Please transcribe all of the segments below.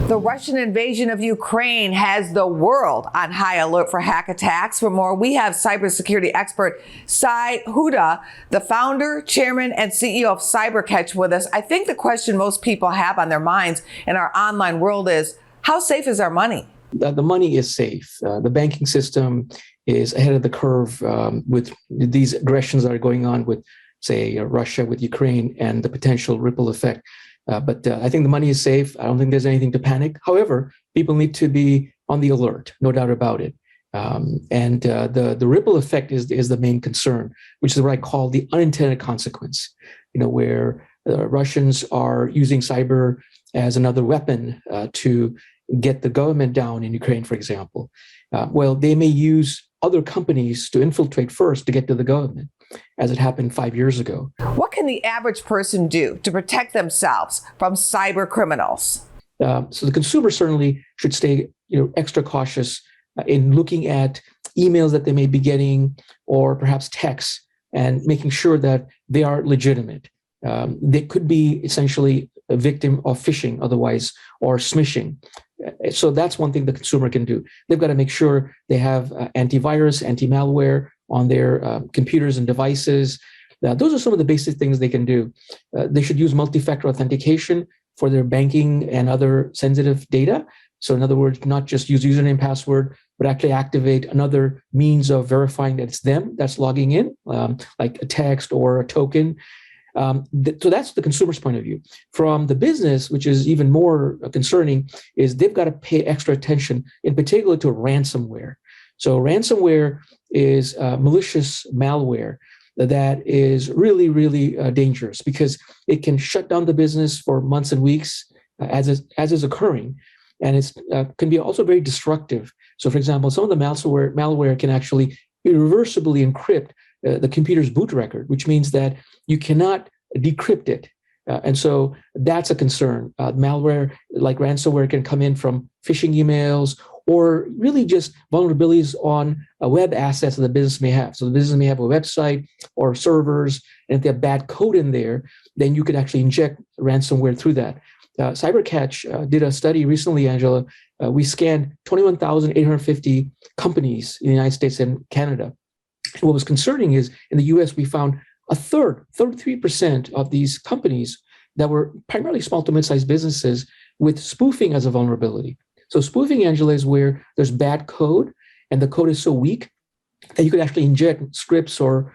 The Russian invasion of Ukraine has the world on high alert for hack attacks. For more, we have cybersecurity expert Huda, the founder, chairman, and CEO of Cybercatch with us. I think the question most people have on their minds in our online world is, how safe is our money? The money is safe. The banking system is ahead of the curve with these aggressions that are going on with, say, Russia, with Ukraine, and the potential ripple effect. But I think the money is safe. I don't think there's anything to panic. However, people need to be on the alert, no doubt about it. And the ripple effect is the main concern, which is what I call the unintended consequence, where Russians are using cyber as another weapon to get the government down in Ukraine, for example. Well, they may use other companies to infiltrate first to get to the government, as it happened 5 years ago. What can the average person do to protect themselves from cyber criminals? So the consumer certainly should stay, extra cautious in looking at emails that they may be getting, or perhaps texts, and making sure that they are legitimate. They could be essentially a victim of phishing otherwise, or smishing. So that's one thing the consumer can do. They've got to make sure they have antivirus, anti-malware on their computers and devices. Those are some of the basic things they can do. They should use multi-factor authentication for their banking and other sensitive data. So in other words, not just use username, password, but actually activate another means of verifying that it's them that's logging in, like a text or a token. So that's the consumer's point of view. From the business, which is even more concerning, is they've got to pay extra attention, in particular to ransomware. So ransomware is malicious malware that is really, really dangerous, because it can shut down the business for months and weeks, as is occurring. And it can be also very destructive. So for example, some of the malware can actually irreversibly encrypt the computer's boot record, which means that you cannot decrypt it. And so that's a concern. Malware like ransomware can come in from phishing emails, or really just vulnerabilities on web assets that the business may have. So the business may have a website or servers, and if they have bad code in there, then you could actually inject ransomware through that. Cybercatch did a study recently, Angela. We scanned 21,850 companies in the United States and Canada. What was concerning is in the US, we found a third, 33% of these companies that were primarily small to mid-sized businesses with spoofing as a vulnerability. So spoofing, Angela, is where there's bad code, and the code is so weak that you could actually inject scripts or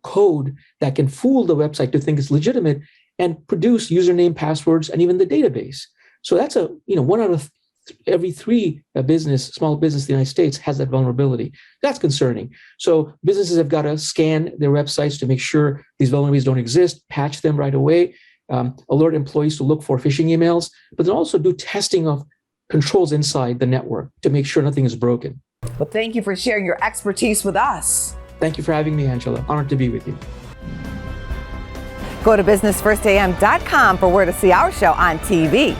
code that can fool the website to think it's legitimate and produce username, passwords, and even the database. So that's one out of every three small business in the United States has that vulnerability. That's concerning. So businesses have got to scan their websites to make sure these vulnerabilities don't exist, patch them right away, alert employees to look for phishing emails, but then also do testing of controls inside the network to make sure nothing is broken. Well, thank you for sharing your expertise with us. Thank you for having me, Angela. Honored to be with you. Go to businessfirstam.com for where to see our show on TV.